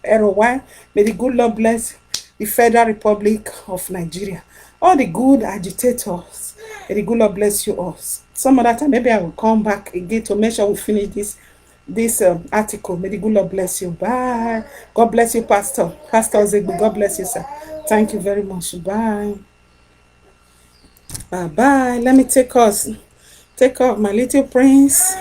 ROY. May the good Lord bless the Federal Republic of Nigeria. All the good agitators. May the good Lord bless you all. Some other time, maybe I will come back again to make sure we finish this article. May the good Lord bless you. Bye. God bless you, Pastor Zegbu. God bless you, sir. Thank you very much. Bye. Bye. Let me take off my little prince.